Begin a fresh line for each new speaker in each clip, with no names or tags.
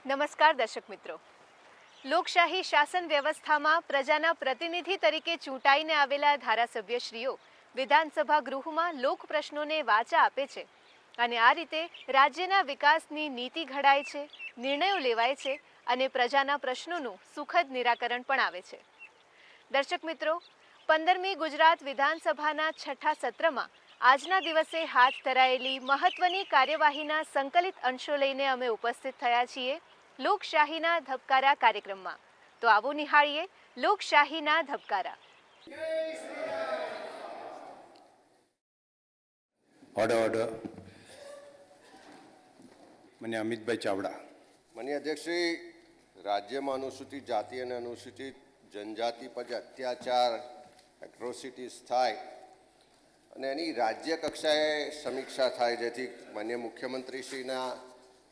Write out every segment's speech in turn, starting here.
નમસ્કાર દર્શક મિત્રો. લોકશાહી શાસન વ્યવસ્થામાં પ્રજાના પ્રતિનિધિ તરીકે ચૂંટાઈને આવેલા ધારાસભ્યશ્રીઓ વિધાનસભા ગૃહમાં લોક પ્રશ્નોને વાચા આપે છે અને આ રીતે રાજ્યના વિકાસની નીતિ ઘડાય છે, નિર્ણયો લેવાય છે અને પ્રજાના પ્રશ્નોનું સુખદ નિરાકરણ પણ આવે છે. દર્શક મિત્રો, 15મી ગુજરાત વિધાનસભાના છઠ્ઠા સત્રમાં આજના દિવસે હાથ ધરાયેલી મહત્વની કાર્યવાહીના સંકલિત અંશો લઈને અમે ઉપસ્થિત થયા છીએ લોકશાહીના ધબકારા કાર્યક્રમમાં. તો આવો નિહાળીએ લોકશાહીના ધબકારા.
ઓર્ડર. મને અમિતભાઈ ચાવડા.
માનનીય અધ્યક્ષશ્રી, રાજ્યમાં અનુસૂચિત જાતિ અને અનુસૂચિત જનજાતિ પર જે અત્યાચાર એટ્રોસિટીઝ થાય અને એની રાજ્ય કક્ષાએ સમીક્ષા થાય, જેથી માનનીય મુખ્યમંત્રીશ્રીના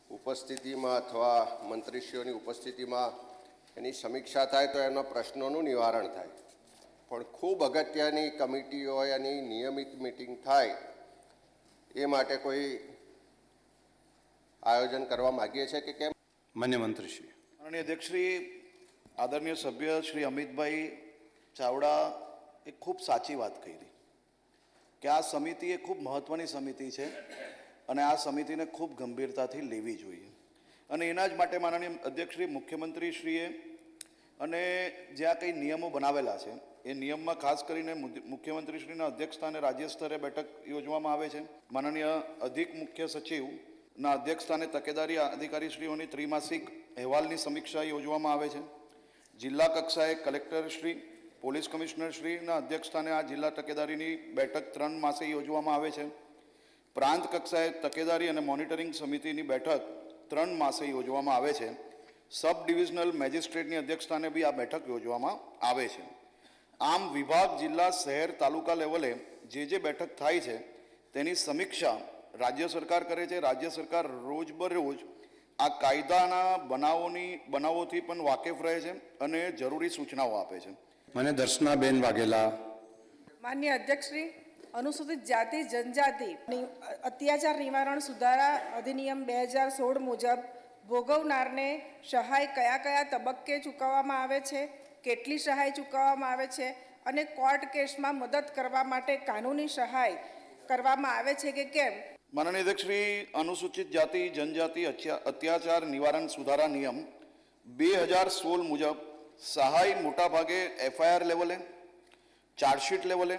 ઉપસ્થિતિમાં અથવા મંત્રીશ્રીઓની ઉપસ્થિતિમાં એની સમીક્ષા થાય તો એના પ્રશ્નોનું નિવારણ થાય. પણ ખૂબ અગત્યની કમિટી હોય એની નિયમિત મિટિંગ થાય એ માટે કોઈ આયોજન કરવા માગીએ છીએ કે કેમ?
માન્ય મંત્રીશ્રી.
માનનીય અધ્યક્ષશ્રી, આદરણીય સભ્ય શ્રી અમિતભાઈ ચાવડા એ ખૂબ સાચી વાત કરી કે આ સમિતિ એ ખૂબ મહત્ત્વની સમિતિ છે અને આ સમિતિને ખૂબ ગંભીરતાથી લેવી જોઈએ. અને એના જ માટે માનનીય અધ્યક્ષશ્રી મુખ્યમંત્રીશ્રીએ અને જ્યાં કંઈ નિયમો બનાવેલા છે એ નિયમમાં ખાસ કરીને મુખ્યમંત્રીશ્રીના અધ્યક્ષસ્થાને રાજ્ય સ્તરે બેઠક યોજવામાં આવે છે. માનનીય અધિક મુખ્ય સચિવના અધ્યક્ષસ્થાને તકેદારી અધિકારીશ્રીઓની ત્રિમાસિક અહેવાલની સમીક્ષા યોજવામાં આવે છે. જિલ્લા કક્ષાએ કલેક્ટરશ્રી, પોલીસ કમિશનરશ્રીના અધ્યક્ષસ્થાને આ જિલ્લા તકેદારીની બેઠક 3 માસે યોજવામાં આવે છે. પ્રાંત કક્ષાએ તકેદારી અને મોનિટરિંગ સમિતિની બેઠક 3 માસે યોજવામાં આવે છે. સબ ડિવિઝનલ મેજિસ્ટ્રેટની અધ્યક્ષસ્થાને બી આ બેઠક યોજવામાં આવે છે. આમ વિભાગ, જિલ્લા, શહેર, તાલુકા લેવલે જે બેઠક થાય છે તેની સમીક્ષા રાજ્ય સરકાર કરે છે. રાજ્ય સરકાર રોજબરોજ આ કાયદાના બનાવોથી પણ વાકેફ રહે છે અને જરૂરી સૂચનાઓ આપે છે.
મને દર્શનાબેન વાઘેલા.
માન્ય અધ્યક્ષશ્રી, અનુસૂચિત જાતિ જનજાતિ અત્યાચાર નિવારણ સુધારા અધિનિયમ 2016 મુજબ ભોગવનારને સહાય કયા કયા તબક્કે ચૂકવવામાં આવે છે, કેટલી સહાય ચૂકવવામાં આવે છે અને કોર્ટ કેસમાં મદદ કરવા માટે કાનૂની સહાય કરવામાં આવે છે કે કેમ?
માનનીય અધ્યક્ષશ્રી, અનુસૂચિત જાતિ જનજાતિ અત્યાચાર નિવારણ સુધારા નિયમ 2016 મુજબ સહાય મોટાભાગે FIR લેવલે, ચાર્જશીટ લેવલે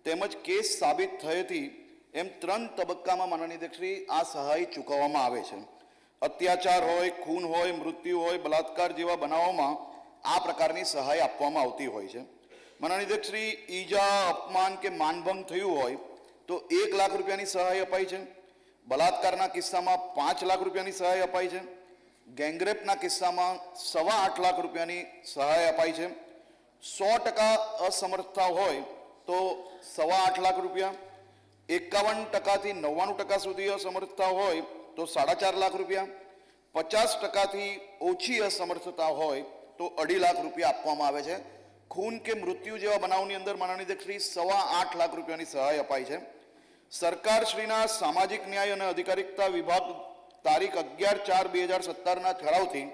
તેમજ કેસ સાબિત થયેથી એમ 3 તબક્કામાં માનનીય અધ્યક્ષશ્રી આ સહાય ચૂકવવામાં આવે છે. અત્યાચાર હોય, ખૂન હોય, મૃત્યુ હોય, બલાત્કાર જેવા બનાવોમાં આ પ્રકારની સહાય આપવામાં આવતી હોય છે. માનનીય અધ્યક્ષશ્રી, ઈજા, અપમાન કે માનભંગ થયું હોય તો 1 લાખ રૂપિયાની સહાય અપાય છે. બલાત્કારના કિસ્સામાં 5 લાખ રૂપિયાની સહાય અપાય છે. ગેંગરેપના કિસ્સામાં 8.25 લાખ રૂપિયાની સહાય અપાય છે. 100% અસમર્થતા હોય તો 8.25 લાખ રૂપિયા, 51%થી 99% સુધી અસમર્થતા હોય તો 4.5 લાખ રૂપિયા, 50%થી ઓછી અસમર્થતા હોય તો 2.5 લાખ રૂપિયા આપવામાં આવે છે. ખૂન કે મૃત્યુ જેવા બનાવની અંદર માનનીય અધ્યક્ષશ્રી 8.25 લાખ રૂપિયાની સહાય અપાય છે. સરકારશ્રીના સામાજિક ન્યાય અને અધિકારિતા વિભાગ તારીખ 11/4/2017ના ઠરાવથી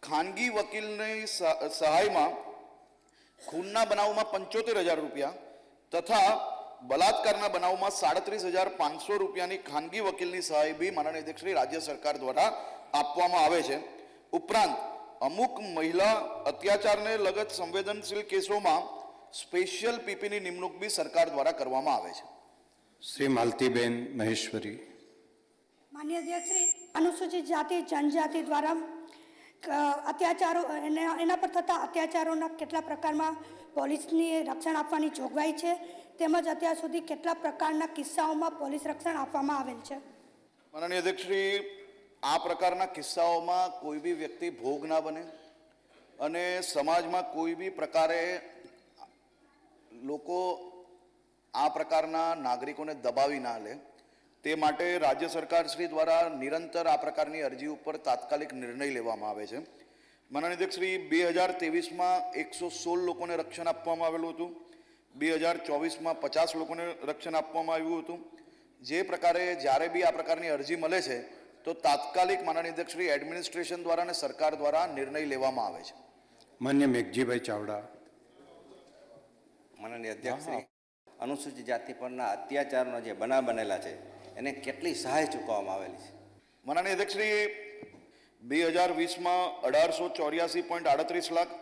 ખાનગી વકીલની સહાયમાં ખૂનના બનાવમાં 75,000 રૂપિયા તથા બલાત્કારના બનાવમાં 37,500 રૂપિયાની ખાનગી વકીલની સહાય બી માનનીય અધ્યક્ષશ્રી રાજ્ય સરકાર દ્વારા આપવામાં આવે છે. ઉપરાંત અમુક મહિલા અત્યાચારને લગત સંવેદનશીલ કેસોમાં સ્પેશિયલ પીપીની નિમણૂક બી સરકાર દ્વારા કરવામાં આવે છે.
શ્રી માલતીબેન મહેશ્વરી.
માન્ય અધ્યક્ષશ્રી, અનુસૂચિત જાતિ જનજાતિ દ્વારા અત્યાચારો એના પર થતા અત્યાચારોના કેટલા પ્રકારમાં પોલીસની રક્ષણ આપવાની જોગવાઈ છે તેમજ અત્યાર સુધી કેટલા પ્રકારના કિસ્સાઓમાં પોલીસ રક્ષણ આપવામાં આવેલ છે?
માનનીય અધ્યક્ષશ્રી, આ પ્રકારના કિસ્સાઓમાં કોઈ બી વ્યક્તિ ભોગ ના બને અને સમાજમાં કોઈ બી પ્રકારે લોકો આ પ્રકારના નાગરિકોને દબાવી ના લે તે માટે રાજ્ય સરકાર શ્રી દ્વારા નિરંતર આ પ્રકારની અરજી ઉપર તાત્કાલિક નિર્ણય લેવામાં આવે છે. માનનીય અધ્યક્ષશ્રી, 2023માં 116 લોકોને રક્ષણ આપવામાં આવેલું હતું. 2024માં 50 લોકોને રક્ષણ આપવામાં આવ્યું હતું. જે પ્રકારે જ્યારે બી આ પ્રકારની અરજી મળે છે તો તાત્કાલિક માનનીય અધ્યક્ષ શ્રી એડમિનિસ્ટ્રેશન દ્વારા અને સરકાર દ્વારા નિર્ણય લેવામાં આવે છે.
માન્ય મેઘજીભાઈ ચાવડા.
માનનીય અધ્યક્ષ શ્રી, અનુસૂચિત જાતિ પરના અત્યાચારનો જે બનાવ બનેલા છે એને કેટલી સહાય ચૂકવવામાં આવેલી છે?
માનનીય અધ્યક્ષ શ્રી, 2020માં 1884.38 લાખ,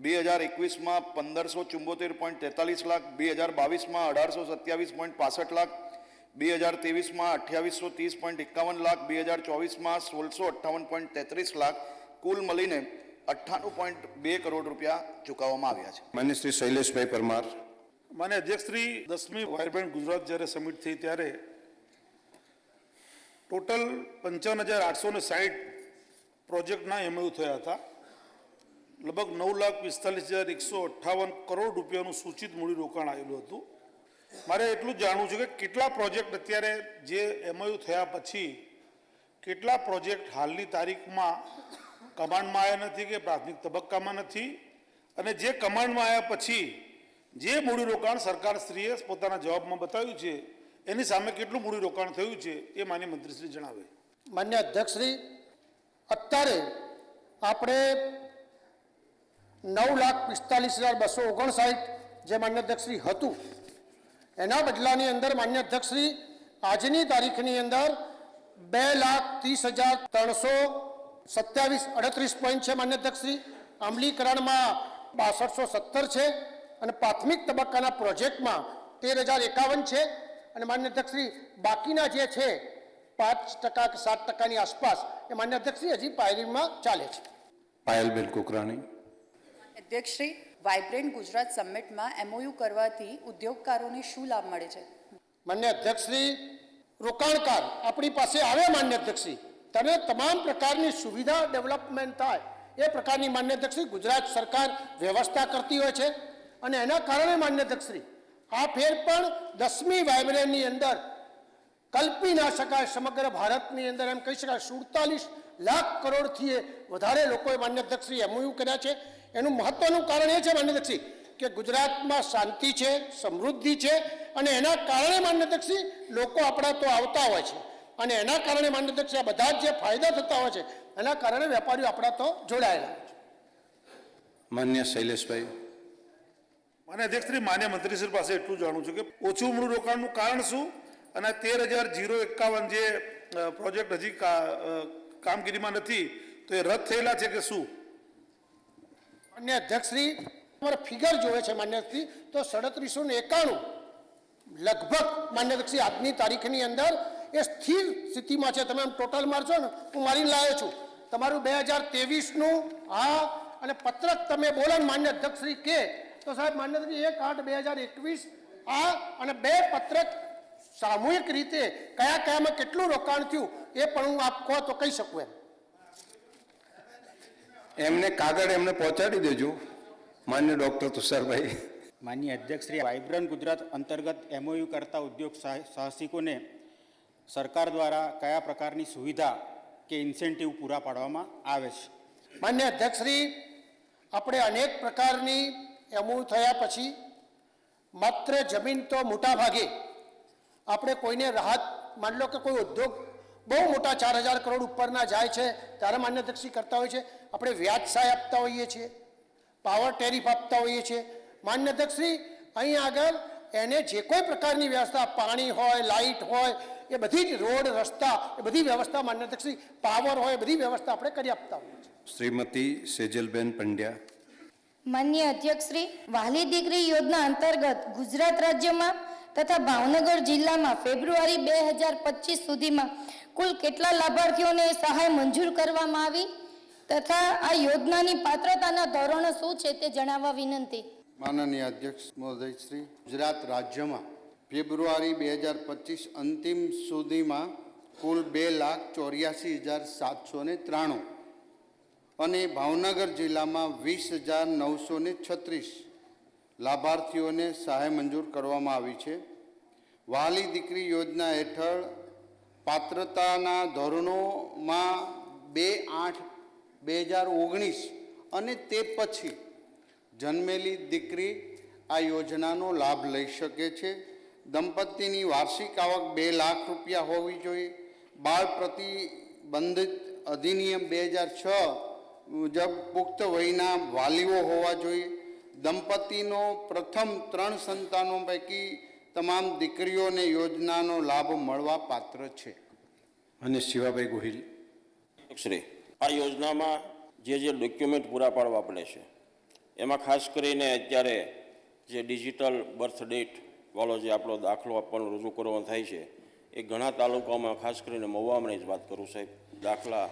2021માં 1574.43 લાખ, 2022માં 1827.65 લાખ, 2023માં 2830.51 લાખ, 2024માં 1658.33 લાખ, કુલ મળીને 98.2 કરોડ રૂપિયા ચૂકવવામાં આવ્યા છે.
માન્ય શ્રી શૈલેષભાઈ પરમાર.
માન્ય અધ્યક્ષશ્રી, 10મી વાઇબ્રન્ટ ગુજરાત જ્યારે સમિટ થઈ ત્યારે ટોટલ 55,860 પ્રોજેક્ટના એમઓયુ થયા હતા. લગભગ 9,45,158 કરોડ રૂપિયાનું સૂચિત મૂડીરોકાણ આવેલું હતું. મારે એટલું જ જાણવું છે કે કેટલા પ્રોજેક્ટ અત્યારે જે એમઓયુ થયા પછી કેટલા પ્રોજેક્ટ હાલની તારીખમાં કમાન્ડમાં આવ્યા નથી કે પ્રાથમિક તબક્કામાં નથી, અને જે કમાન્ડમાં આવ્યા પછી જે મૂડીરોકાણ સરકારશ્રીએ પોતાના જવાબમાં બતાવ્યું છે એની સામે કેટલું મૂડીરોકાણ થયું છે એ માન્ય મંત્રીશ્રી જણાવે.
માન્ય અધ્યક્ષશ્રી, અત્યારે આપણે 9,45,259 જે માન્ય અધ્યક્ષશ્રી હતું એના બદલાની અંદર માન્ય અધ્યક્ષશ્રી આજની તારીખની અંદર 2,30,327.38 પોઈન્ટ છે માન્ય અધ્યક્ષશ્રી. અમલીકરણમાં 6217 છે અને પ્રાથમિક તબક્કાના પ્રોજેક્ટમાં 13,051 છે. અને માન્ય અધ્યક્ષશ્રી બાકીના જે છે 5% કે 7%ની આસપાસ એ માન્ય અધ્યક્ષશ્રી હજી પાયરીમાં ચાલે છે.
પાયલબેન કુકરાણી.
અધ્યક્ષશ્રી, વાઇબ્રન્ટ ગુજરાત સમિટમાં એમઓયુ કરવાથી ઉદ્યોગકારોને શું લાભ મળે છે?
માન્ય અધ્યક્ષશ્રી, રોકાણકાર આપણી પાસે આવે માન્ય અધ્યક્ષશ્રી તેને તમામ પ્રકારની સુવિધા ડેવલપમેન્ટ થાય એ પ્રકારની માન્ય અધ્યક્ષશ્રી ગુજરાત સરકાર વ્યવસ્થા કરતી હોય છે. અને એના કારણે માન્ય અધ્યક્ષશ્રી આ ફેર પણ 10મી વાઇબ્રન્ટની અંદર કલ્પી ના શકાય. સમગ્ર ભારતની અંદર એમ કહી શકાય 47 લાખ કરોડથી વધારે લોકોએ માન્ય અધ્યક્ષશ્રી એમઓયુ કર્યા છે. એનું મહત્વનું કારણ એ છે માન્ય અધ્યક્ષશ્રી કે ગુજરાતમાં શાંતિ છે, સમૃદ્ધિ છે, અને એના કારણે માન્ય અધ્યક્ષશ્રી લોકો આપણા તો આવતા હોય છે, અને એના કારણે માન્ય અધ્યક્ષશ્રી આ બધા જે ફાયદા થતા હોય છે એના કારણે વેપારીઓ આપણા તો જોડાયેલા હોય છે.
માન્ય શૈલેષભાઈ.
માન્ય અધ્યક્ષશ્રી, માન્ય મંત્રીશ્રી પાસે એટલું જાણવું છું કે ઓછું મૂડીરોકાણનું કારણ શું, અને 13,051 જે પ્રોજેક્ટ હજી કામગીરીમાં નથી તો એ રદ થયેલા છે કે શું?
માન્ય અધ્યક્ષશ્રી, તમારે ફિગર જોવે છે માન્ય અધ્યક્ષશ્રી તો 3791 લગભગ માન્ય અધ્યક્ષશ્રી આજની તારીખની અંદર એ સ્થિર સ્થિતિમાં છે. તમે આમ ટોટલ મારશો ને, હું મારીને લાવ્યો છું તમારું 2023નું આ અને પત્રક તમે બોલો ને માન્ય અધ્યક્ષશ્રી કે તો સાહેબ માન્ય અધ્યક્ષશ્રી 1/8/2021 આ અને 2 પત્રક સામૂહિક રીતે કયા કયામાં કેટલું રોકાણ થયું એ પણ હું આપ કહો તો કહી શકું
એમને કાગળ એમને પહોંચાડી દેજો માન્ય ડૉક્ટર તુષારભાઈ.
માન્ય અધ્યક્ષશ્રી, વાઇબ્રન્ટ ગુજરાત અંતર્ગત એમઓયુ કરતા ઉદ્યોગ સાહસિકોને સરકાર દ્વારા કયા પ્રકારની સુવિધા કે ઇન્સેન્ટિવ પૂરા પાડવામાં આવે છે?
માન્ય અધ્યક્ષશ્રી, આપણે અનેક પ્રકારની એમઓયુ થયા પછી માત્ર જમીન તો મોટા ભાગે આપણે કોઈને રાહત, માની લો કે કોઈ ઉદ્યોગ બહુ મોટા 4,000 કરોડ ઉપરના જાય છે ત્યારે માન્ય અધ્યક્ષશ્રી કરતા હોય છે આપણે વ્યાજ સહાય આપતા હોઈએ છીએ, પાવર ટેરિફ આપતા હોઈએ છીએ. માન્ય અધ્યક્ષશ્રી, અહીં આગળ એને જે કોઈ પ્રકારની વ્યવસ્થા, પાણી હોય, લાઇટ હોય, એ બધી જ રોડ, રસ્તા, એ બધી વ્યવસ્થા માન્ય અધ્યક્ષશ્રી, પાવર હોય, બધી વ્યવસ્થા આપણે કરી આપતા હોઈએ છીએ.
શ્રીમતી સેજલબેન પંડ્યા.
માન્ય અધ્યક્ષશ્રી, વહાલી દીકરી યોજના અંતર્ગત ગુજરાત રાજ્યમાં તથા ભાવનગર જિલ્લામાં ફેબ્રુઆરી 2025 સુધીમાં કુલ કેટલા લાભાર્થીઓને સહાય મંજૂર કરવામાં આવી તથા આ યોજનાની પાત્રતાના ધોરણો શું છે તે જણાવવા વિનંતી.
માનનીય અધ્યક્ષ મહોદયશ્રી, ગુજરાત રાજ્યમાં ફેબ્રુઆરી 2025 અંતિમ સુધીમાં કુલ 2,84,793 અને ભાવનગર જિલ્લામાં 20,936 લાભાર્થીઓને સહાય મંજૂર કરવામાં આવી છે. વહાલી દીકરી યોજના હેઠળ પાત્રતાના ધોરણોમાં 2/8/2019 અને તે પછી જન્મેલી દીકરી આ યોજનાનો લાભ લઈ શકે છે. દંપતીની વાર્ષિક આવક 2 લાખ રૂપિયા હોવી જોઈએ. બાળ પ્રતિ બંધ અધિનિયમ 2006 મુજબ પુખ્ત વયના વાલીઓ હોવા જોઈએ. દંપતીનો પ્રથમ 3 સંતાનો પૈકી તમામ દીકરીઓને યોજનાનો લાભ મળવા પાત્ર છે.
અને શિવાભાઈ ગોહિલ.
આ યોજનામાં જે ડોક્યુમેન્ટ પૂરા પાડવા પડે છે એમાં ખાસ કરીને અત્યારે જે ડિજિટલ બર્થ ડેટ વાળો જે આપણો દાખલો આપવાનો રજૂ કરવાનો થાય છે એ ઘણા તાલુકાઓમાં ખાસ કરીને મહુવામાં જ વાત કરું સાહેબ દાખલા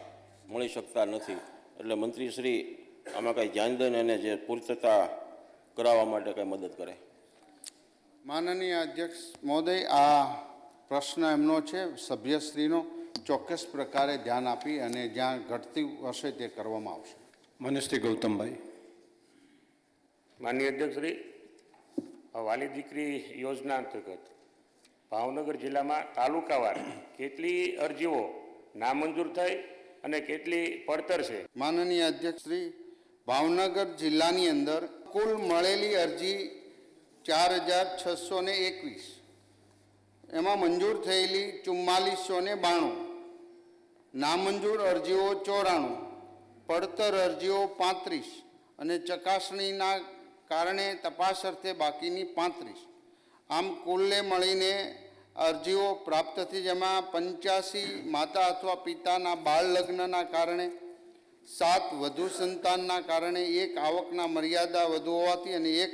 મળી શકતા નથી. એટલે મંત્રીશ્રી આમાં કંઈ ધ્યાન દઈને એને જે પૂર્તતા કરાવવા માટે કંઈ મદદ કરે.
માનનીય અધ્યક્ષ મહોદય, આ પ્રશ્ન એમનો છે, સભ્યશ્રીનો. ચોક્કસ પ્રકારે ધ્યાન આપી અને જ્યાં ઘટતી હશે તે કરવામાં આવશે.
માન્ય શ્રી ગૌતમભાઈ.
માનનીય અધ્યક્ષશ્રી, વાલી દીકરી યોજના અંતર્ગત ભાવનગર જિલ્લામાં તાલુકાવાર કેટલી અરજીઓ નામંજૂર થઈ અને કેટલી પડતર છે?
માનનીય અધ્યક્ષશ્રી, ભાવનગર જિલ્લાની અંદર કુલ મળેલી અરજી 4621, એમાં મંજૂર થયેલી 4492, નામંજૂર અરજીઓ 94, પડતર અરજીઓ 35 અને ચકાસણીના કારણે તપાસ અર્થે બાકીની 35. આમ કુલ્લે મળીને અરજીઓ પ્રાપ્ત થઈ, જેમાં 85 માતા અથવા પિતાના બાળ લગ્નના કારણે, 7 વધુ સંતાનના કારણે, 1 આવકના મર્યાદા વધુ હોવાથી અને 1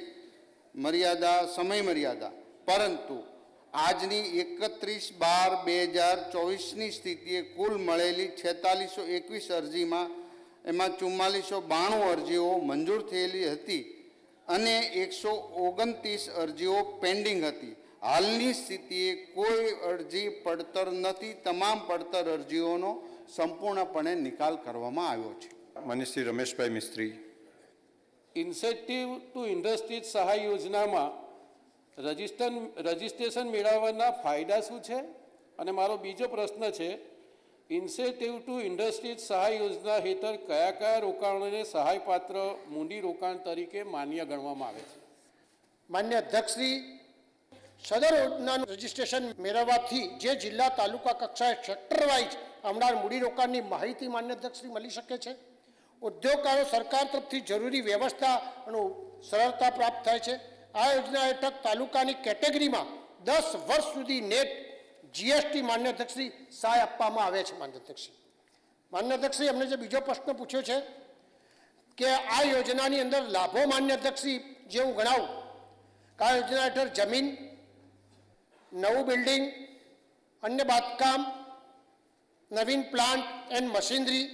મર્યાદા સમય મર્યાદા. પરંતુ આજની 31/12/2024ની સ્થિતિએ કુલ મળેલી 4621 અરજીમાં એમાં 4492 અરજીઓ મંજૂર થયેલી હતી અને 129 અરજીઓ પેન્ડિંગ હતી. હાલની સ્થિતિએ કોઈ અરજી પડતર નથી. તમામ પડતર અરજીઓનો સંપૂર્ણપણે નિકાલ કરવામાં આવ્યો છે.
માન્ય શ્રી રમેશભાઈ મિસ્ત્રી.
ઇન્સેન્ટિવ ટુ ઇન્ડસ્ટ્રીઝ સહાય યોજનામાં રજિસ્ટ્રેશન મેળવવાના ફાયદા શું છે? અને મારો બીજો પ્રશ્ન છે, ઇન્સેન્ટિવ ટુ ઇન્ડસ્ટ્રીઝ સહાય યોજના હેઠળ કયા કયા રોકાણોને સહાયપાત્ર મૂડી રોકાણ તરીકે માન્ય ગણવામાં આવે છે?
માન્ય અધ્યક્ષશ્રી, સદર યોજનાનું રજીસ્ટ્રેશન મેળવવાથી જે જિલ્લા તાલુકા કક્ષાએ સેક્ટર વાઇઝ આવનાર મૂડીરોકાણની માહિતી માન્ય અધ્યક્ષશ્રી મળી શકે છે. ઉદ્યોગકારો સરકાર તરફથી જરૂરી વ્યવસ્થા અને સરળતા પ્રાપ્ત થાય છે. આ યોજના હેઠળ તાલુકાની કેટેગરીમાં 10 વર્ષ સુધી નેટ જીએસટી માન્ય અધ્યક્ષશ્રી સહાય આપવામાં આવે છે. માન્ય અધ્યક્ષશ્રી, માન્ય અધ્યક્ષશ્રી, અમને જે બીજો પ્રશ્ન પૂછ્યો છે કે આ યોજનાની અંદર લાભો, માન્ય અધ્યક્ષશ્રી જે હું ગણાવું કે આ યોજના હેઠળ જમીન, નવું બિલ્ડિંગ, અન્ય બાંધકામ, નવીન પ્લાન્ટ એન્ડ મશીનરી,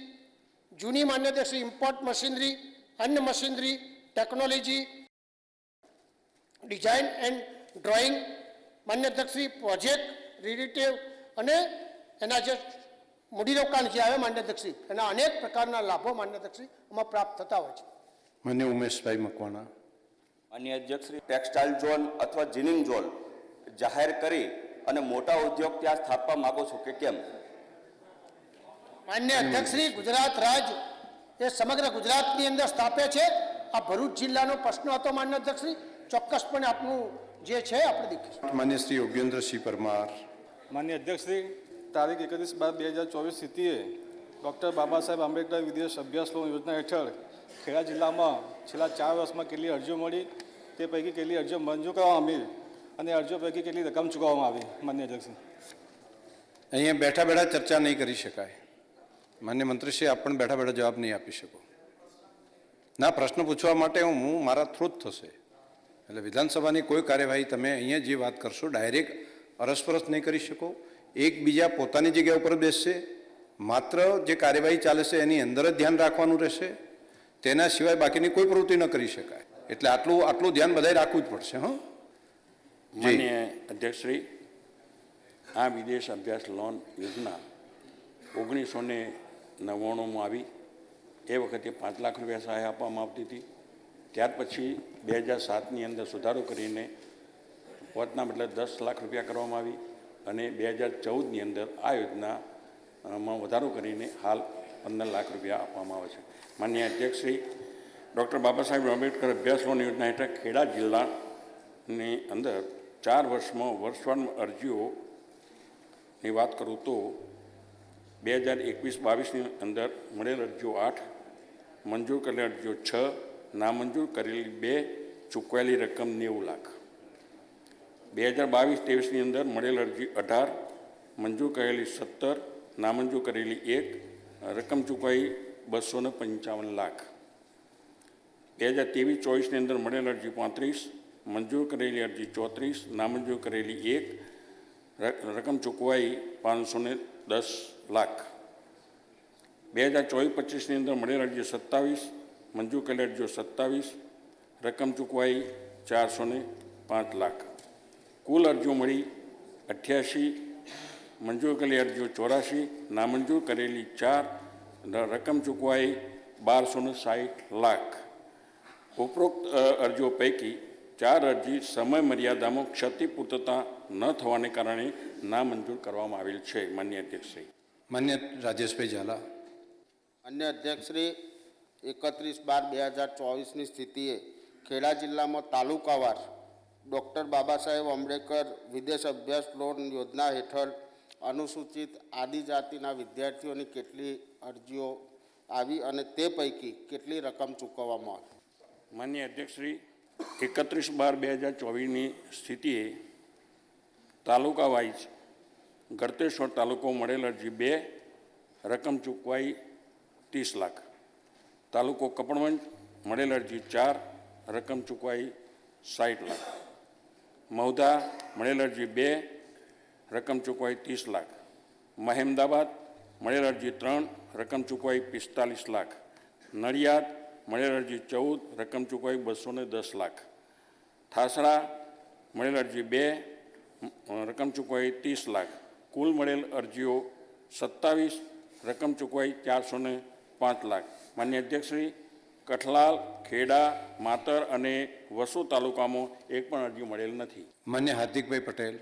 જૂની માન્ય અધ્યક્ષશ્રી ઇમ્પોર્ટ મશીનરી, અન્ય machinery, technology, design and drawing, માન્ય અધ્યક્ષશ્રી પ્રોજેક્ટ રિલેટિવ અને એના જે મૂડીરોકાણ જે આવે માન્ય અધ્યક્ષશ્રી, એના અનેક પ્રકારના લાભો માન્ય અધ્યક્ષશ્રી એમાં પ્રાપ્ત થતા હોય છે.
માન્ય ઉમેશભાઈ મકવાણા.
માન્ય અધ્યક્ષશ્રી, ટેક્સટાઇલ ઝોન અથવા જીનિંગ ઝોન જાહેર કરી અને મોટા ઉદ્યોગ ત્યાં સ્થાપવા માંગો છો કે કેમ?
માન્ય અધ્યક્ષશ્રી, ગુજરાત રાજ્ય એ સમગ્ર ગુજરાતની અંદર સ્થાપે છે. આ ભરૂચ જિલ્લાનો પ્રશ્ન હતો માન્ય અધ્યક્ષશ્રી, ચોક્કસપણે આપનું જે છે આપણે દેખીશું.
માન્ય શ્રી યોગેન્દ્રસિંહ પરમાર.
માન્ય અધ્યક્ષશ્રી, તારીખ 31/12/2024 સ્થિતિએ ડૉક્ટર બાબા સાહેબ આંબેડકર વિદેશ અભ્યાસ લોન યોજના હેઠળ ખેડા જિલ્લામાં છેલ્લા 4 વર્ષમાં કેટલી અરજીઓ મળી, તે પૈકી કેટલી અરજીઓ મંજૂર કરવામાં આવી અને અરજીઓ પૈકી કેટલી રકમ ચૂકવવામાં આવી? માન્ય અધ્યક્ષશ્રી,
અહીંયા બેઠા બેઠા ચર્ચા નહીં કરી શકાય. માન્ય મંત્રીશ્રી, આપ પણ બેઠા બેઠા જવાબ નહીં આપી શકો. ના, પ્રશ્ન પૂછવા માટે હું મારા થ્રુ જ થશે. એટલે વિધાનસભાની કોઈ કાર્યવાહી તમે અહીંયા જે વાત કરશો ડાયરેક્ટ અરસપરસ નહીં કરી શકો. એકબીજા પોતાની જગ્યા ઉપર બેસશે. માત્ર જે કાર્યવાહી ચાલે છે એની અંદર જ ધ્યાન રાખવાનું રહેશે. તેના સિવાય બાકીની કોઈ પ્રવૃત્તિ ન કરી શકાય. એટલે આટલું ધ્યાન બધાએ રાખવું જ પડશે. હા,
માન્ય અધ્યક્ષશ્રી, આ વિદેશ અભ્યાસ લોન યોજના 1999માં આવી. એ વખતે 5 લાખ રૂપિયા સહાય આપવામાં આવતી હતી. ત્યાર પછી 2007ની અંદર સુધારો કરીને વચના બદલે 10 લાખ રૂપિયા કરવામાં આવી અને 2014ની અંદર આ યોજનામાં વધારો કરીને હાલ 15 લાખ રૂપિયા આપવામાં આવે છે. માન્ય અધ્યક્ષશ્રી, ડૉક્ટર બાબા સાહેબ આંબેડકર અભ્યાસ લોન યોજના હેઠળ ખેડા જિલ્લાની અંદર 4 વર્ષમાં વર્ષવાળી અરજીઓની વાત કરું તો 2021-22ની અંદર મળેલ અરજીઓ 8, મંજૂર કરેલી અરજીઓ 6, નામંજૂર કરેલી 2, ચૂકવાયેલી રકમ 90 લાખ. 2022-23ની અંદર મળેલ અરજી 18, મંજૂર કરેલી 17, નામંજૂર કરેલી 1, રકમ ચૂકવાઈ 255 લાખ. 2023-24ની અંદર મળેલ અરજી 35, મંજૂર કરેલી અરજી 34, નામંજૂર કરેલી 1, રકમ ચૂકવાઈ 510 લાખ. 2024-25ની અંદર મળેલ અરજી 27, મંજૂર કરેલી અરજીઓ 27, રકમ ચૂકવાઈ 405 લાખ. કુલ અરજીઓ મળી 88, મંજૂર કરેલી અરજીઓ 84, નામંજૂર કરેલી 4, રકમ ચૂકવાઈ 1260 લાખ. ઉપરોક્ત અરજીઓ પૈકી 4 અરજી સમય મર્યાદામાં ક્ષતિપૂર્તતા ન થવાને કારણે નામંજૂર કરવામાં આવેલ છે. માન્ય અધ્યક્ષશ્રી.
માન્ય રાજેશભાઈ ઝાલા.
માન્ય અધ્યક્ષશ્રી, 31/12/2024ની સ્થિતિએ ખેડા જિલ્લામાં તાલુકાવાર ડૉક્ટર બાબા સાહેબ આંબેડકર વિદેશ અભ્યાસ લોન યોજના હેઠળ અનુસૂચિત આદિજાતિના વિદ્યાર્થીઓની કેટલી અરજીઓ આવી અને તે પૈકી કેટલી રકમ ચૂકવવામાં આવી?
માન્ય અધ્યક્ષશ્રી, 31/12/2024ની સ્થિતિએ તાલુકા વાઇઝ ગળતેશ્વર તાલુકો મળેલ અરજી 2, રકમ ચૂકવાઈ 30 લાખ. તાલુકો કપડવંજ મળેલ અરજી 4, રકમ ચૂકવાઈ 60 લાખ. મહુધા મળેલ અરજી 2, રકમ ચૂકવાઈ 30 લાખ. મહેમદાબાદ મળેલ અરજી 3, રકમ ચૂકવાઈ 45 લાખ. નડિયાદ મળેલ અરજી 14, રકમ ચૂકવાઈ 210 લાખ. ઠાસરા મળેલ અરજી 2, રકમ ચૂકવાઈ 30 લાખ. કુલ મળેલ અરજીઓ 27, રકમ ચૂકવાઈ 405 લાખ. માન્ય અધ્યક્ષશ્રી, કઠલાલ, ખેડા, માતર અને વસુ તાલુકામાં એક પણ અરજી મળેલ નથી.
માન્ય હાર્દિકભાઈ પટેલ.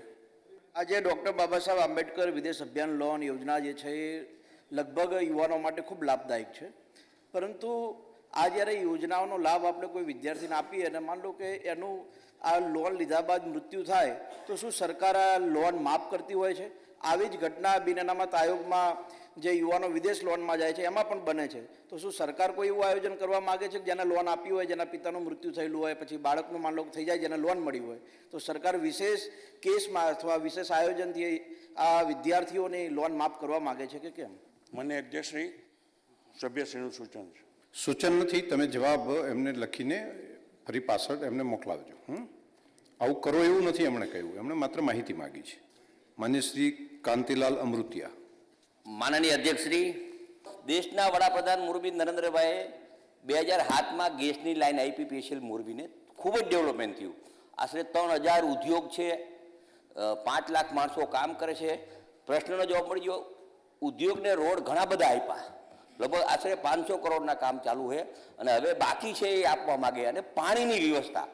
આજે ડૉક્ટર બાબા સાહેબ આંબેડકર વિદેશ અભિયાન લોન યોજના જે છે એ લગભગ યુવાનો માટે ખૂબ લાભદાયક છે, પરંતુ આ જ્યારે યોજનાઓનો લાભ આપણે કોઈ વિદ્યાર્થીને આપીએ અને માન લો કે એનું આ લોન લીધા બાદ મૃત્યુ થાય તો શું સરકાર આ લોન માફ કરતી હોય છે? આવી જ ઘટના બિન અનામત આયોગમાં જે યુવાનો વિદેશ લોનમાં જાય છે એમાં પણ બને છે. તો શું સરકાર કોઈ એવું આયોજન કરવા માગે છે કે જેને લોન આપી હોય, જેના પિતાનું મૃત્યુ થયેલું હોય, પછી બાળકનું માન લો થઈ જાય, જેને લોન મળી હોય, તો સરકાર વિશેષ કેસમાં અથવા વિશેષ આયોજનથી આ વિદ્યાર્થીઓની લોન માફ કરવા માગે છે કે કેમ?
માન્ય અધ્યક્ષશ્રી, સભ્યશ્રીનું સૂચન છે.
સૂચન નથી, તમે જવાબ એમને લખીને ફરી પાછળ એમને મોકલાવજો. આવું કરો એવું નથી એમણે કહ્યું, એમણે માત્ર માહિતી માગી છે. માન્ય શ્રી કાંતિલાલ અમૃતિયા.
માનનીય અધ્યક્ષશ્રી, દેશના વડાપ્રધાન મોરબી નરેન્દ્રભાઈએ 2007માં ગેસની લાઈન આપી સ્પેશિયલ મોરબીને. ખૂબ જ ડેવલપમેન્ટ થયું. આશરે 3000 ઉદ્યોગ છે, 5 લાખ માણસો કામ કરે છે. પ્રશ્નનો જવાબ મળી ગયો. ઉદ્યોગને રોડ ઘણા બધા આપ્યા, લગભગ આશરે 500 કરોડના કામ ચાલુ છે અને હવે બાકી છે એ આપવા માગે. અને પાણીની વ્યવસ્થા,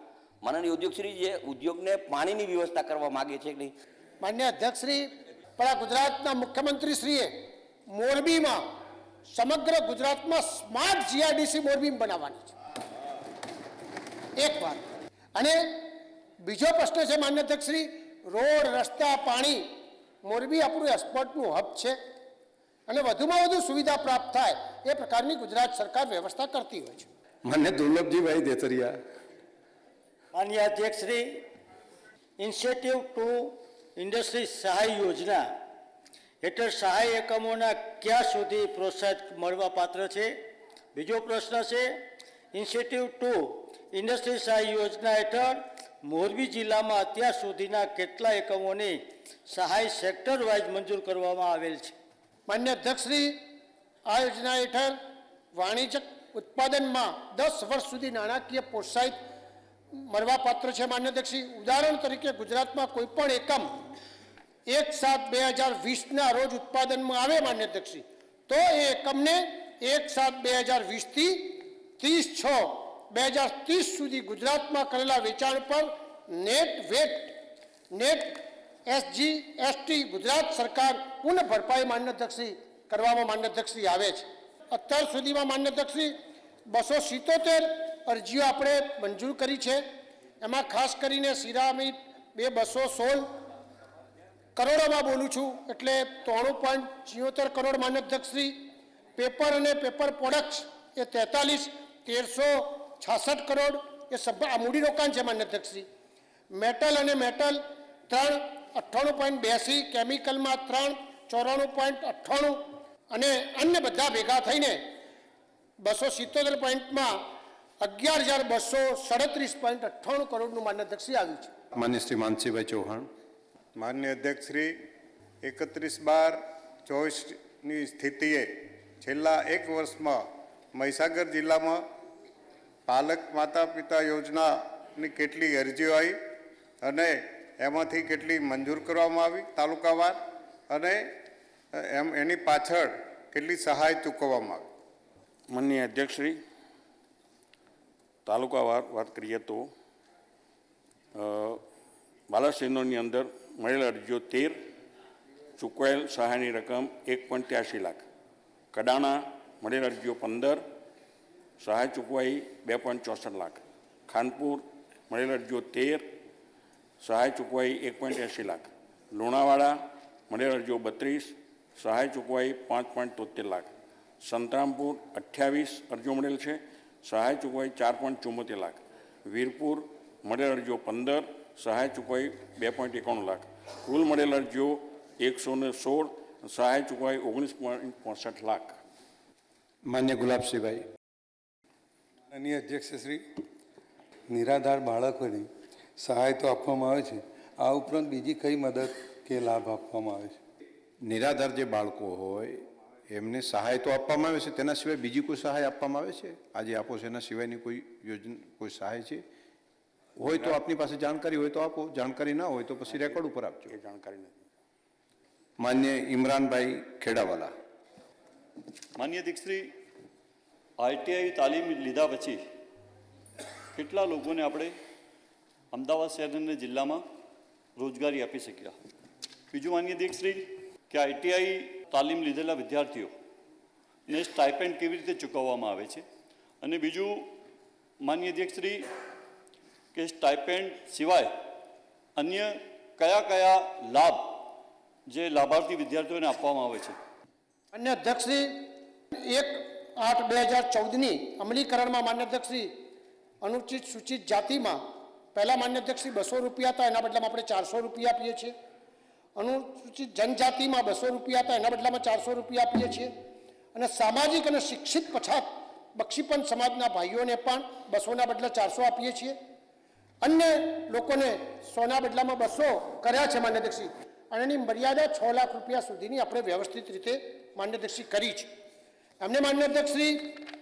માનનીય ઉદ્યોગશ્રી જે ઉદ્યોગને પાણીની વ્યવસ્થા કરવા માગે છે કે નહીં?
માન્ય અધ્યક્ષશ્રી, પણ ગુજરાતના મુખ્યમંત્રીશ્રીએ મોરબીમાં સમગ્ર ગુજરાતમાં સ્માર્ટ જીઆઈડીસી મોરબી બનાવવાની છે, એક વાત. અને બીજો પ્રશ્ન છે માન્ય અધ્યક્ષશ્રી, રોડ, રસ્તા, પાણી, મોરબી આપણું એક્સપોર્ટનું હબ છે અને વધુમાં વધુ સુવિધા પ્રાપ્ત થાય એ પ્રકારની ગુજરાત સરકાર વ્યવસ્થા કરતી હોય છે.
માન્ય દુર્લભજીભાઈ દેતરિયા.
માન્ય અધ્યક્ષશ્રી, ઇનિશિયેટિવ ટુ ઇન્ડસ્ટ્રી સહાય યોજના હેઠળ સહાય એકમોના ક્યાં સુધી પ્રોત્સાહન મળવા પાત્ર છે? બીજો પ્રશ્ન છે, ઇનિશિયેટિવ ટુ ઇન્ડસ્ટ્રી સહાય યોજના હેઠળ મોરબી જિલ્લામાં અત્યાર સુધીના કેટલા એકમોની સહાય સેક્ટર વાઇઝ મંજૂર કરવામાં આવેલ છે?
માન્ય અધ્યક્ષશ્રી, આ યોજના હેઠળ વાણિજ્યક ઉત્પાદનમાં 10 વર્ષ સુધી નાણાકીય પ્રોત્સાહિત મળવાપાત્ર છે. માન્ય અધ્યક્ષશ્રી, ઉદાહરણ તરીકે ગુજરાતમાં કોઈ પણ એકમ 1/7/2020ના રોજ ઉત્પાદનમાં આવે માન્ય અધ્યક્ષશ્રી, તો એ એકમને 1/7/2020થી 30/6/2030 સુધી ગુજરાતમાં કરેલા વેચાણ પર નેટ SGST ગુજરાત સરકાર પુનઃ ભરપાઈ માન્ય અધ્યક્ષશ્રી કરવામાં માન્ય અધ્યક્ષશ્રી આવે છે. અત્યાર સુધીમાં માન્ય અધ્યક્ષશ્રી 277 અરજીઓ આપણે મંજૂર કરી છે. એમાં ખાસ કરીને સિરામિક 216, કરોડોમાં બોલું છું એટલે 93.76 કરોડ માન્ય અધ્યક્ષશ્રી. પેપર અને પેપર પ્રોડક્ટ્સ એ 1366 કરોડ એ આ મૂડીરોકાણ છે માન્ય અધ્યક્ષશ્રી. મેટલ અને મેટલ 98.82, કેમિકલમાં 94.98 અને અન્ય બધા ભેગા થઈને 277 પોઈન્ટમાં 11,237.98 કરોડનું માન્ય અધ્યક્ષશ્રી આવ્યું છે.
માન્ય શ્રી માનસીભાઈ ચૌહાણ.
માન્ય અધ્યક્ષશ્રી, 31/12/24ની સ્થિતિએ છેલ્લા એક વર્ષમાં મહીસાગર જિલ્લામાં પાલક માતા પિતા યોજનાની કેટલી અરજીઓ આવી અને એમાંથી કેટલી મંજૂર કરવામાં આવી તાલુકાવાર, અને એની પાછળ કેટલી સહાય ચૂકવવામાં આવી?
માનનીય અધ્યક્ષશ્રી, તાલુકાવાર વાત કરીએ તો બાલાસિનોરની અંદર મળેલ અરજીઓ 13, ચૂકવાયેલ સહાયની રકમ 1.83 લાખ. કડાણા મળેલ અરજીઓ 15, સહાય ચૂકવાઈ 2.64 લાખ. ખાનપુર મળેલ અરજીઓ 13, સહાય ચૂકવાઈ 1.80 લાખ. લુણાવાડા મળેલ અરજીઓ 32, સહાય ચૂકવાઈ 5.73 લાખ. સંતરામપુર 28 અરજીઓ મળેલ છે, સહાય ચૂકવાઈ 4.74 લાખ. વીરપુર મળેલ અરજીઓ 15, સહાય ચૂકવાઈ 2.91 લાખ. કુલ મળેલ અરજીઓ 116, સહાય ચૂકવાઈ 19.65 લાખ.
માન્ય ગુલાબસિંહભાઈ.
માનનીય અધ્યક્ષશ્રી, નિરાધાર બાળકોને સહાય તો આપવામાં આવે છે, આ ઉપરાંત બીજી કઈ મદદ કે લાભ આપવામાં આવે છે?
નિરાધાર જે બાળકો હોય એમને સહાય તો આપવામાં આવે છે, તેના સિવાય બીજી કોઈ સહાય આપવામાં આવે છે? આજે આપો છો એના સિવાયની કોઈ યોજના, કોઈ સહાય છે? હોય તો આપની પાસે જાણકારી હોય તો આપો, જાણકારી ના હોય તો પછી રેકોર્ડ ઉપર આપજો.
એ જાણકારી નથી.
માન્ય ઇમરાનભાઈ ખેડાવાલા.
માન્ય અધ્યક્ષશ્રી, આઈટીઆઈ તાલીમ લીધા પછી કેટલા લોકોને આપણે અમદાવાદ શહેર અને જિલ્લામાં રોજગારી આપી શક્યા? બીજું માન્ય અધ્યક્ષશ્રી, કે આઈટીઆઈ તાલીમ લીધેલા વિદ્યાર્થીઓને સ્ટાઇપેન્ડ કેવી રીતે ચૂકવવામાં આવે છે? અને બીજું માન્ય અધ્યક્ષશ્રી, કે સ્ટાઇપેન્ડ સિવાય અન્ય કયા કયા લાભ જે લાભાર્થી વિદ્યાર્થીઓને આપવામાં આવે છે?
માન્ય અધ્યક્ષશ્રી, 1/8/2014ની અમલીકરણમાં માન્ય અધ્યક્ષશ્રી અનુચિત સૂચિત જાતિમાં પહેલાં માન્ય અધ્યક્ષશ્રી 200 રૂપિયા હતા, એના બદલામાં આપણે 400 રૂપિયા આપીએ છીએ. અનુસૂચિત જનજાતિમાં 200 રૂપિયા હતા, એના બદલામાં 400 રૂપિયા આપીએ છીએ. અને સામાજિક અને શિક્ષિત પછાત બક્ષીપંથ સમાજના ભાઈઓને પણ 200ના બદલે 400 આપીએ છીએ. અન્ય લોકોને 100ના બદલામાં 200 કર્યા છે માન્ય અધ્યક્ષશ્રી, અને એની મર્યાદા 6 લાખ રૂપિયા સુધીની આપણે વ્યવસ્થિત રીતે માન્ય અધ્યક્ષશ્રી કરી છે. એમને માન્ય અધ્યક્ષશ્રી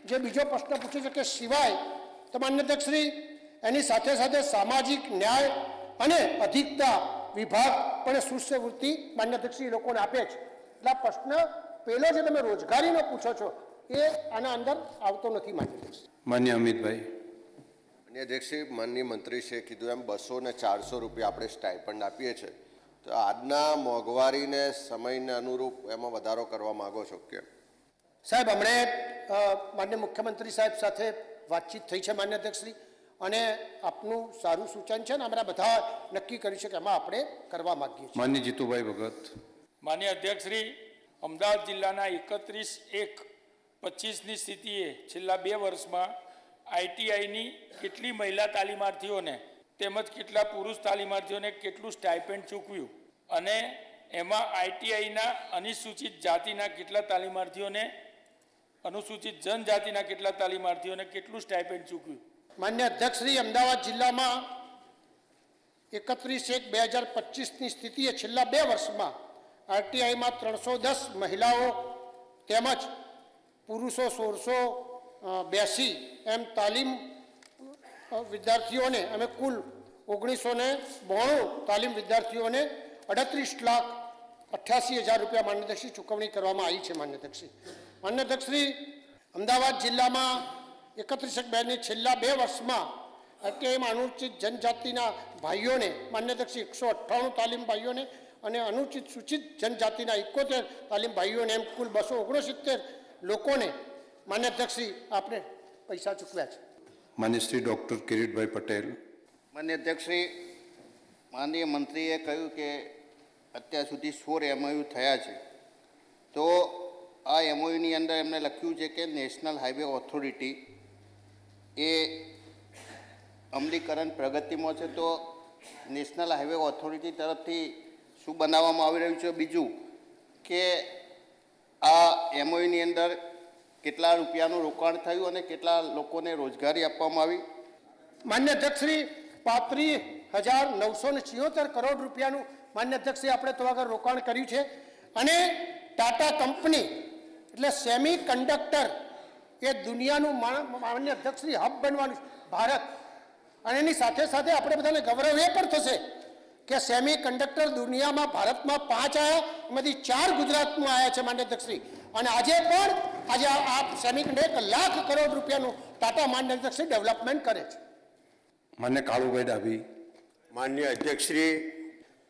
જે બીજો પ્રશ્ન પૂછ્યો છે કે સિવાય, તો માન્ય અધ્યક્ષશ્રી એની સાથે સાથે સામાજિક ન્યાય અને અધિકતા વિભાગ પણ શિષ્યવૃત્તિ માન્ય અધ્યક્ષશ્રી લોકોને આપે છે. એટલે આ પ્રશ્ન પહેલો જે તમે રોજગારીનો પૂછો છો એ આના અંદર આવતો નથી માન્ય અધ્યક્ષશ્રી.
માન્ય અમિતભાઈ.
માન્ય અધ્યક્ષશ્રી, માનનીય મંત્રીશ્રીએ કીધું એમ 200 ને 400 રૂપિયા આપણે સ્ટાઇપન્ડ આપીએ છીએ, તો આજના મોંઘવારીને સમયને અનુરૂપ એમાં વધારો કરવા માગો છો કે?
સાહેબ, હમણે માન્ય મુખ્યમંત્રી સાહેબ સાથે વાતચીત થઈ છે માન્ય અધ્યક્ષશ્રી, અને આપનું સારું સૂચન છે ને અમે બધા નક્કી કર્યું છે કે એમાં આપણે કરવા માંગીએ છીએ.
માન્ય જીતુભાઈ ભગત.
માન્ય અધ્યક્ષશ્રી, અમદાવાદ જિલ્લાના 31/1/25ની સ્થિતિએ છેલ્લા 2 વર્ષમાં આઈટીઆઈની કેટલી મહિલા તાલીમાર્થીઓને તેમજ કેટલા પુરુષ તાલીમાર્થીઓને કેટલું સ્ટાઇપેન્ડ ચૂકવ્યું, અને એમાં આઈટીઆઈના અનુસૂચિત જાતિના કેટલા તાલીમાર્થીઓને, અનુસૂચિત જનજાતિના કેટલા તાલીમાર્થીઓને કેટલું સ્ટાઇપેન્ડ ચૂકવ્યું?
માન્ય અધ્યક્ષશ્રી, અમદાવાદ જિલ્લામાં 31/1/2025ની સ્થિતિએ છેલ્લા 2 વર્ષમાં આરટીઆઈમાં 310 મહિલાઓ તેમજ પુરુષો 1682 એમ તાલીમ વિદ્યાર્થીઓને અમે કુલ 1992 તાલીમ વિદ્યાર્થીઓને 38,88,000 રૂપિયા માન્ય અધ્યક્ષશ્રી ચૂકવણી કરવામાં આવી છે. માન્ય અધ્યક્ષશ્રી, માન્ય અધ્યક્ષશ્રી, અમદાવાદ જિલ્લામાં 31/2ની છેલ્લા 2 વર્ષમાં આઈટીઆઈમાં અનુસૂચિત જનજાતિના ભાઈઓને માન્ય અધ્યક્ષશ્રી 198 તાલીમ ભાઈઓને અને અનુસૂચિત સૂચિત જનજાતિના 71 તાલીમ ભાઈઓને એમ કુલ 269 લોકોને માન્ય અધ્યક્ષશ્રી આપણે પૈસા ચૂકવ્યા છે.
માન્ય શ્રી ડૉક્ટર કિરીટભાઈ પટેલ.
માન્ય અધ્યક્ષશ્રી, માનનીય મંત્રીએ કહ્યું કે
અત્યાર સુધી 16 MOU થયા છે. તો આ MOUની અંદર એમણે લખ્યું છે કે નેશનલ હાઈવે ઓથોરિટી એ અમલીકરણ પ્રગતિમાં છે. તો નેશનલ હાઈવે ઓથોરિટી તરફથી શું બનાવવામાં આવી રહ્યું છે? બીજું કે આ MOUની અંદર કેટલા રૂપિયાનું રોકાણ થયું અને કેટલા લોકોને રોજગારી આપવામાં આવી?
માન્ય અધ્યક્ષશ્રી 35,976 કરોડ રૂપિયાનું માન્ય અધ્યક્ષશ્રી આપણે તો આગળ રોકાણ કર્યું છે. અને ટાટા કંપની એટલે સેમી કંડક્ટર એ દુનિયાનું માન્ય અધ્યક્ષશ્રી હબ બનવાનું ભારત. અને એની સાથે સાથે આપણે બધાને ગૌરવ એ પણ થશે કે સેમી કંડક્ટર દુનિયામાં ભારતમાં 5 આવ્યા, એમાંથી 4 ગુજરાતમાં આવ્યા છે માન્ય અધ્યક્ષશ્રી. અને આજે આ સેમી કંડક્ટર 1 લાખ કરોડ રૂપિયાનું ટાટા માન્ય અધ્યક્ષશ્રી ડેવલપમેન્ટ કરે છે.
માન્ય કાળુભાઈ ડાભી.
માન્ય અધ્યક્ષશ્રી,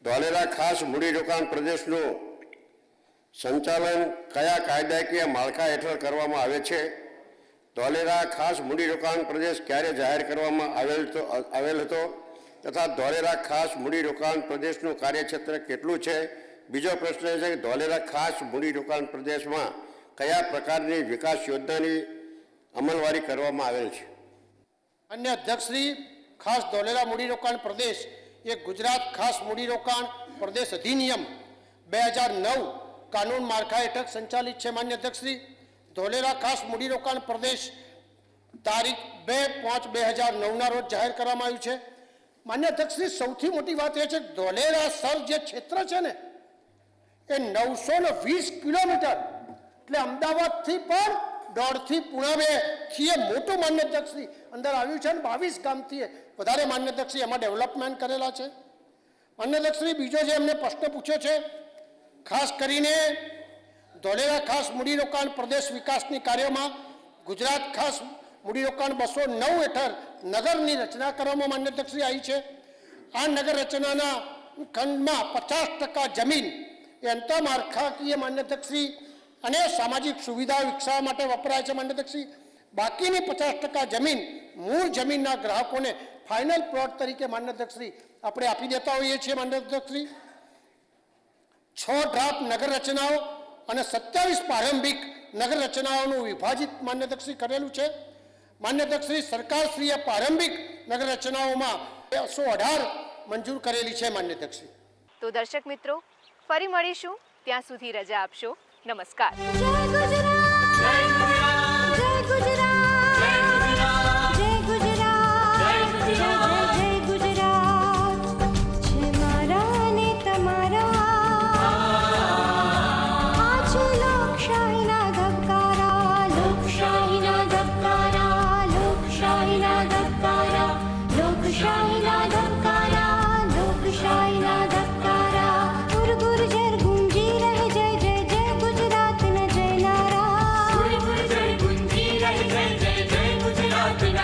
ધોલેરા ખાસ મૂડીરોકાણ પ્રદેશનું સંચાલન કયા કાયદાકીય માળખા હેઠળ કરવામાં આવે છે? ધોલેરા ખાસ મૂડીરોકાણ પ્રદેશ ક્યારે જાહેર કરવામાં આવેલ હતો તથા ધોલેરા ખાસ મૂડીરોકાણ પ્રદેશનું કાર્યક્ષેત્ર કેટલું છે? બીજો પ્રશ્ન એ છે કે ધોલેરા ખાસ મૂડીરોકાણ પ્રદેશમાં કયા પ્રકારની વિકાસ યોજનાની અમલવારી કરવામાં આવેલ છે?
અન્ય અધ્યક્ષશ્રી, ખાસ ધોલેરા મૂડીરોકાણ પ્રદેશ એ ગુજરાત ખાસ મૂડીરોકાણ પ્રદેશ અધિનિયમ 2009 કાનૂન માળખા હેઠળ સંચાલિત છે. માન્ય અધ્યક્ષશ્રી, ધોલેરા ખાસ મૂડીરોકાણ પ્રદેશ તારીખ 2/5/2009 રોજ જાહેર કરવામાં આવ્યું છે. માન્ય અધ્યક્ષશ્રી, સૌથી મોટી વાત એ છે કે ધોલેરા સર જે ક્ષેત્ર છે ને એ 920 કિલોમીટર એટલે અમદાવાદથી પણ 1.5 થી પૂણા 2 થી એ મોટું માન્ય અધ્યક્ષશ્રી અંદર આવ્યું છે. અને 22 ગામથી વધારે માન્ય અધ્યક્ષશ્રી એમાં ડેવલપમેન્ટ કરેલા છે. માન્ય અધ્યક્ષશ્રી, બીજો જે એમને પ્રશ્ન પૂછ્યો છે, ખાસ કરીને ધોલેરા ખાસ મૂડીરોકાણ પ્રદેશ વિકાસની કાર્યમાં ગુજરાત ખાસ મૂડીરોકાણ 209 હેઠળ નગરની રચના કરવામાં માન્ય અધ્યક્ષશ્રી આવી છે. આ નગર રચનાના ખંડમાં 50% જમીન એ આંતરમાળખાકીય માન્ય અધ્યક્ષશ્રી અને સામાજિક સુવિધા વિકસાવવા માટે વપરાય છે. માન્ય અધ્યક્ષશ્રી, બાકીની 50% જમીન મૂળ જમીનના ગ્રાહકોને ફાઇનલ પ્લોટ તરીકે માન્ય અધ્યક્ષશ્રી આપણે આપી દેતા હોઈએ છીએ. માન્ય અધ્યક્ષશ્રી, 6 ડ્રાફ્ટ નગર રચનાઓ અને 27 પ્રારંભિક નગર રચનાઓનું વિભાજિત માન્ય અધ્યક્ષશ્રી કરેલું છે. માન્ય અધ્યક્ષશ્રી, સરકારશ્રીએ પ્રારંભિક નગર રચનાઓમાં 118 મંજૂર કરેલી છે. માન્ય અધ્યક્ષશ્રી,
તો દર્શક મિત્રો, ફરી મળીશું. ત્યાં સુધી રજા આપશો. નમસ્કાર.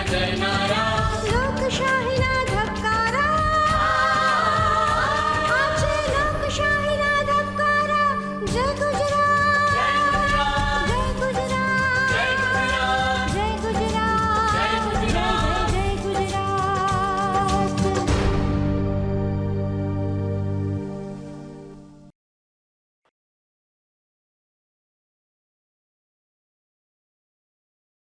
जय नारा।